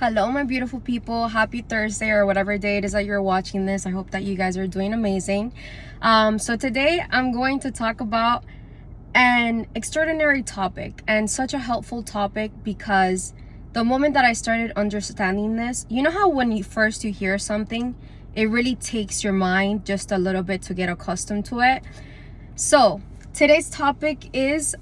Hello, my beautiful people. Happy Thursday or whatever day it is that you're watching this. I hope that you guys are doing amazing. So today I'm going to talk about an extraordinary topic and such a helpful topic because the moment that I started understanding this, you know how when you hear something, it really takes your mind just a little bit to get accustomed to it. So today's topic is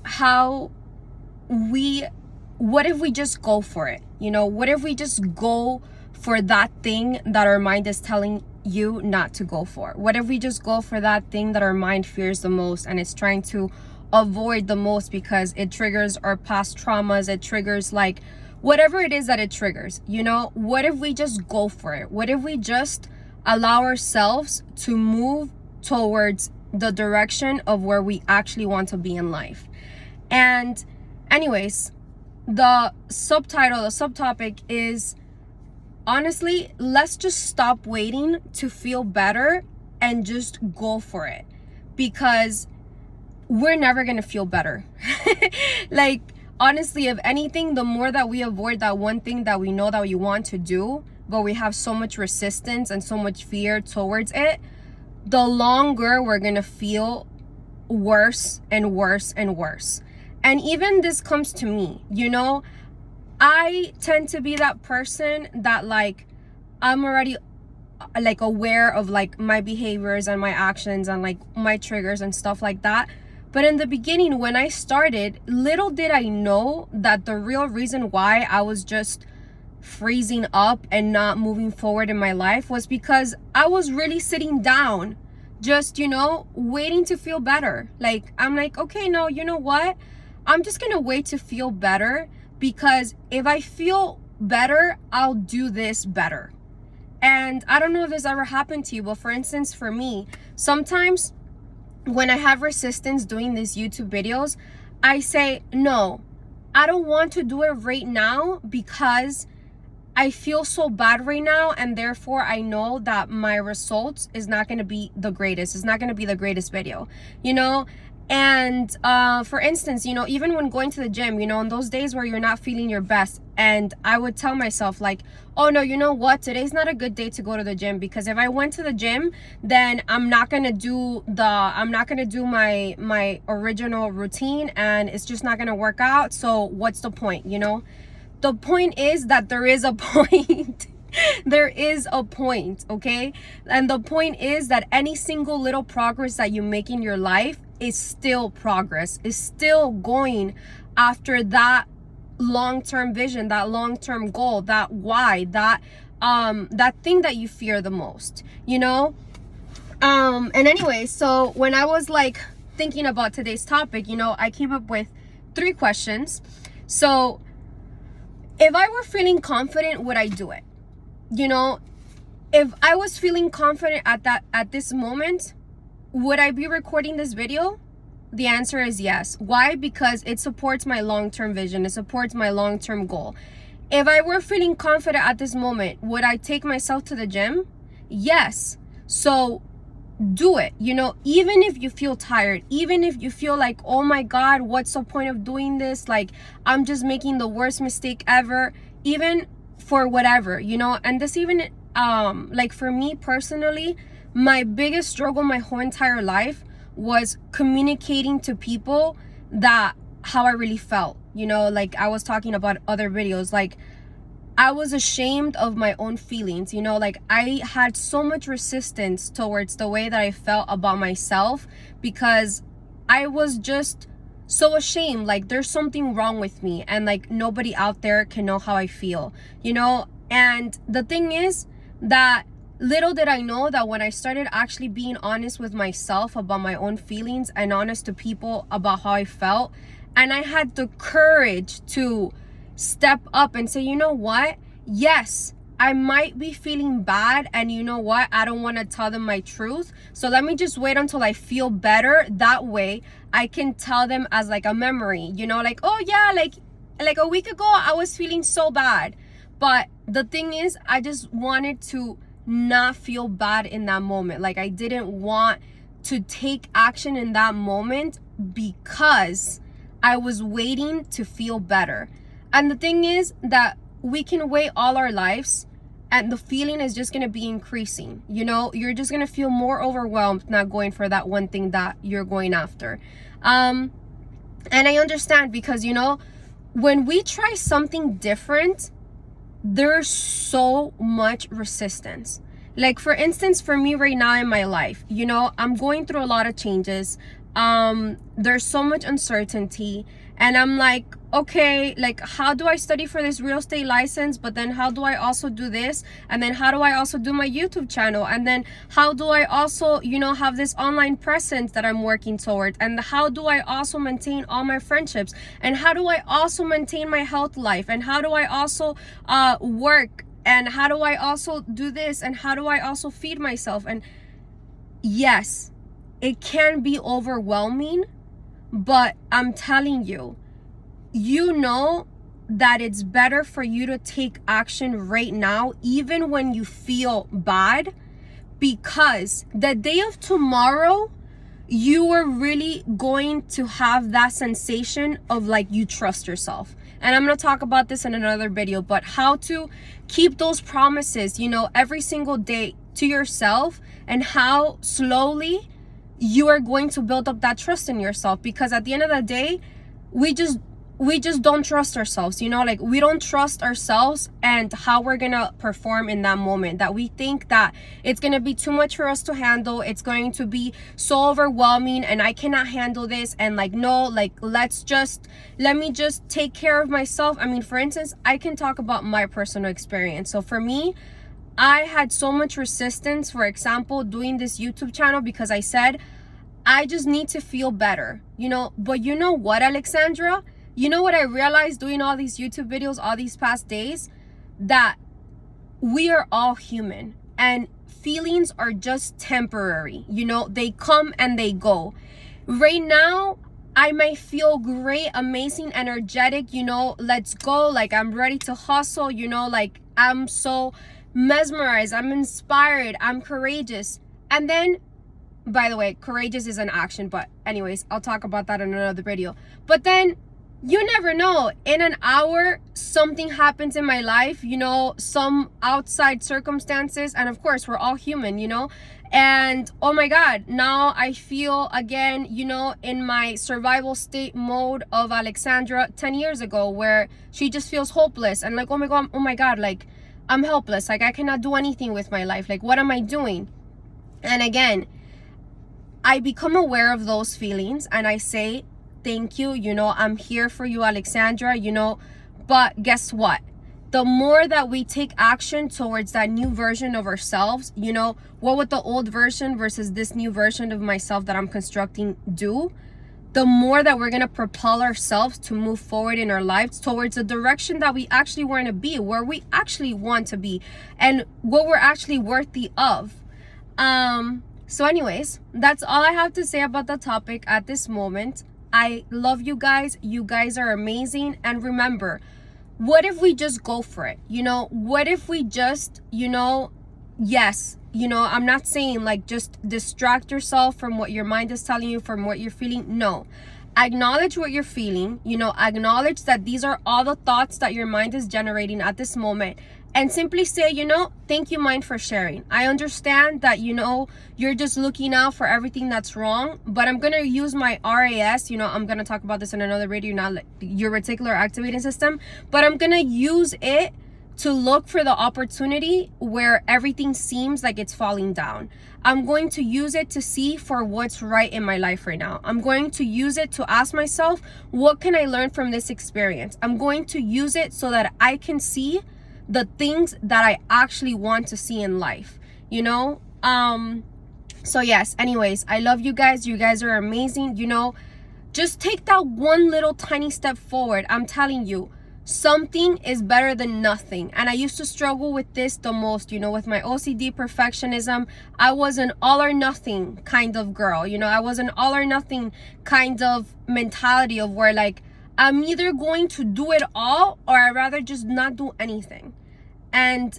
what if we just go for it? What if we just go for that thing that our mind is telling you not to go for? What if we just go for that thing that our mind fears the most and it's trying to avoid the most because it triggers our past traumas, it triggers like whatever it is that it triggers, What if we just go for it? What if we just allow ourselves to move towards the direction of where we actually want to be in life? And anyways, the subtopic is, honestly, let's just stop waiting to feel better and just go for it, because we're never going to feel better. Like, honestly, if anything, the more that we avoid that one thing that we know that we want to do, but we have so much resistance and so much fear towards it, the longer we're going to feel worse and worse and worse. And even this comes to me, I tend to be that person that I'm already aware of my behaviors and my actions and my triggers and stuff like that. But in the beginning, when I started, little did I know that the real reason why I was just freezing up and not moving forward in my life was because I was really sitting down, just, waiting to feel better. I'm okay, no, you know what? I'm just gonna wait to feel better, because if I feel better, I'll do this better. And I don't know if this ever happened to you, but for instance, for me, sometimes when I have resistance doing these YouTube videos, I say, no, I don't want to do it right now because I feel so bad right now, and therefore I know that my results is not going to be the greatest. It's not going to be the greatest video, And for instance, even when going to the gym, on those days where you're not feeling your best, and I would tell myself oh no, you know what? Today's not a good day to go to the gym, because if I went to the gym, then I'm not going to do my original routine, and it's just not going to work out. So what's the point, The point is that there is a point. There is a point, okay? And the point is that any single little progress that you make in your life is still progress, is still going after that long-term vision, that long-term goal, that why, that thing that you fear the most, And anyway, so when I was thinking about today's topic, I came up with 3 questions. So if I were feeling confident, would I do it? If I was feeling confident at this moment, would I be recording this video? The answer is yes. Why? Because it supports my long-term vision. It supports my long-term goal. If I were feeling confident at this moment, would I take myself to the gym? Yes. So do it. Even if you feel tired, even if you feel oh my God, what's the point of doing this? I'm just making the worst mistake ever. Even for whatever, and this even, for me personally, my biggest struggle my whole entire life was communicating to people that how I really felt, I was talking about other videos, I was ashamed of my own feelings, I had so much resistance towards the way that I felt about myself, because I was just so ashamed, there's something wrong with me, and nobody out there can know how I feel, And the thing is that little did I know that when I started actually being honest with myself about my own feelings and honest to people about how I felt, and I had the courage to step up and say, you know what? Yes, I might be feeling bad, and you know what? I don't want to tell them my truth. So let me just wait until I feel better. That way I can tell them as a memory, oh yeah, like a week ago I was feeling so bad. But the thing is, I just wanted to not feel bad in that moment. I didn't want to take action in that moment because I was waiting to feel better. And the thing is that we can wait all our lives and the feeling is just going to be increasing. You know, you're just going to feel more overwhelmed not going for that one thing that you're going after. And I understand, because, you know, when we try something different, there's so much resistance. Like, for instance, for me right now in my life, you know, I'm going through a lot of changes. There's so much uncertainty, and I'm like, okay, like, how do I study for this real estate license? But then how do I also do this? And then how do I also do my YouTube channel? And then how do I also, you know, have this online presence that I'm working toward? And how do I also maintain all my friendships? And how do I also maintain my health life? And how do I also work? And how do I also do this? And how do I also feed myself? And yes, it can be overwhelming, but I'm telling you, you know that it's better for you to take action right now, even when you feel bad, because the day of tomorrow, you are really going to have that sensation of like you trust yourself. And I'm going to talk about this in another video, but how to keep those promises, you know, every single day to yourself, and how slowly you are going to build up that trust in yourself. Because at the end of the day, we just don't trust ourselves, you know, like we don't trust ourselves and how we're gonna perform in that moment, that we think that it's gonna be too much for us to handle, it's going to be so overwhelming and I cannot handle this, and like, no, like let me just take care of myself. I mean, for instance, I can talk about my personal experience. So for me, I had so much resistance, for example, doing this YouTube channel, because I said, I just need to feel better, you know. But you know what, Alexandra? You know what I realized doing all these YouTube videos all these past days? That we are all human, and feelings are just temporary. You know, they come and they go. Right now, I might feel great, amazing, energetic, you know, let's go. Like, I'm ready to hustle, you know, like I'm so mesmerized, I'm inspired, I'm courageous. And then, by the way, courageous is an action, but anyways, I'll talk about that in another video. But then you never know, in an hour something happens in my life, you know, some outside circumstances, and of course we're all human, you know, and oh my god, now I feel again, you know, in my survival state mode of Alexandra 10 years ago, where she just feels hopeless and like, oh my god, like I'm helpless, like I cannot do anything with my life, like what am I doing? And again, I become aware of those feelings and I say, thank you, you know, I'm here for you, Alexandra, you know. But guess what? The more that we take action towards that new version of ourselves, you know, what would the old version versus this new version of myself that I'm constructing do? The more that we're going to propel ourselves to move forward in our lives towards the direction that we actually want to be, where we actually want to be, and what we're actually worthy of. So anyways, that's all I have to say about the topic at this moment. I love you guys. You guys are amazing. And remember, what if we just go for it? You know, what if we just, you know, yes, you know, I'm not saying like just distract yourself from what your mind is telling you, from what you're feeling. No, acknowledge what you're feeling, you know, acknowledge that these are all the thoughts that your mind is generating at this moment. And simply say, you know, thank you, mind, for sharing. I understand that, you know, you're just looking out for everything that's wrong, but I'm going to use my RAS, you know, I'm going to talk about this in another video, not like your reticular activating system, but I'm going to use it to look for the opportunity where everything seems like it's falling down. I'm going to use it to see for what's right in my life right now. I'm going to use it to ask myself, what can I learn from this experience? I'm going to use it so that I can see the things that I actually want to see in life, you know? So yes, anyways, I love you guys. You guys are amazing. You know, just take that one little tiny step forward. I'm telling you, something is better than nothing. And I used to struggle with this the most, you know, with my OCD perfectionism. I was an all or nothing kind of girl, you know, I was an all or nothing kind of mentality of where like, I'm either going to do it all or I'd rather just not do anything. And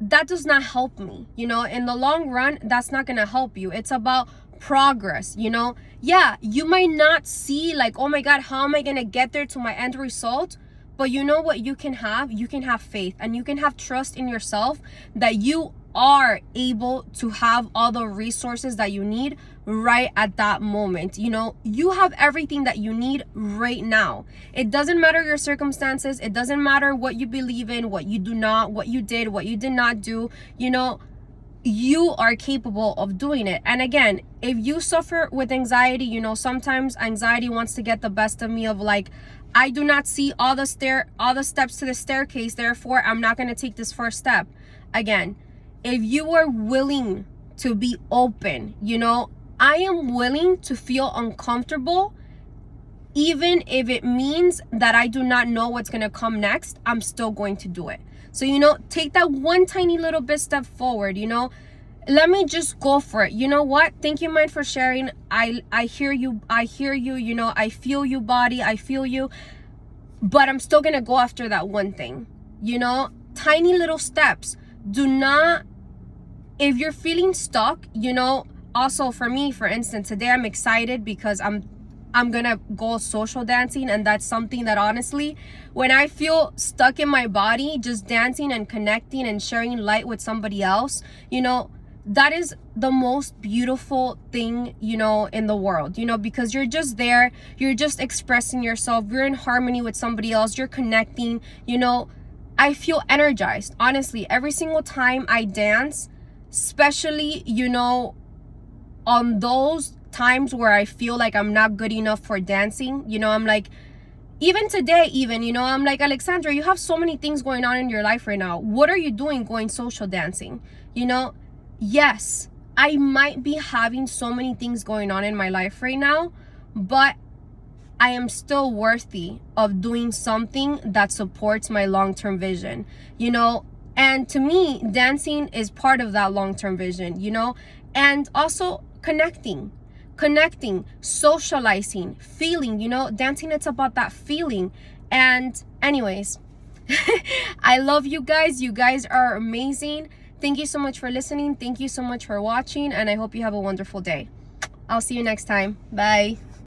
that does not help me, you know, in the long run, that's not going to help you. It's about progress, you know. Yeah, you might not see like, oh my god, how am I going to get there to my end result? But you know what you can have? You can have faith, and you can have trust in yourself that you are able to have all the resources that you need right at that moment. You know, you have everything that you need right now. It doesn't matter your circumstances. It doesn't matter what you believe in, what you do not, what you did, what you did not do. You know, you are capable of doing it. And again, if you suffer with anxiety, you know, sometimes anxiety wants to get the best of me, of like, I do not see all the steps to the staircase, therefore I'm not going to take this first step. Again, if you are willing to be open, you know, I am willing to feel uncomfortable, even if it means that I do not know what's going to come next. I'm still going to do it. So, you know, take that one tiny little bit step forward, you know. Let me just go for it. You know what? Thank you, Mind, for sharing. I hear you. I hear you. You know, I feel you, body. I feel you. But I'm still going to go after that one thing. You know, tiny little steps. Do not, if you're feeling stuck, you know, also for me, for instance, today I'm excited because I'm gonna go social dancing, and that's something that honestly, when I feel stuck in my body, just dancing and connecting and sharing light with somebody else, you know, that is the most beautiful thing, you know, in the world, you know, because you're just there, you're just expressing yourself, you're in harmony with somebody else, you're connecting, you know. I feel energized, honestly, every single time I dance, especially, you know, on those times where I feel like I'm not good enough for dancing. You know, I'm like, even today, you know, I'm like, Alexandra, you have so many things going on in your life right now. What are you doing going social dancing? You know, yes, I might be having so many things going on in my life right now, but I am still worthy of doing something that supports my long-term vision, you know. And to me, dancing is part of that long-term vision, you know. And also connecting, socializing, feeling, you know, dancing, it's about that feeling. And anyways, I love you guys. You guys are amazing. Thank you so much for listening. Thank you so much for watching. And I hope you have a wonderful day. I'll see you next time. Bye.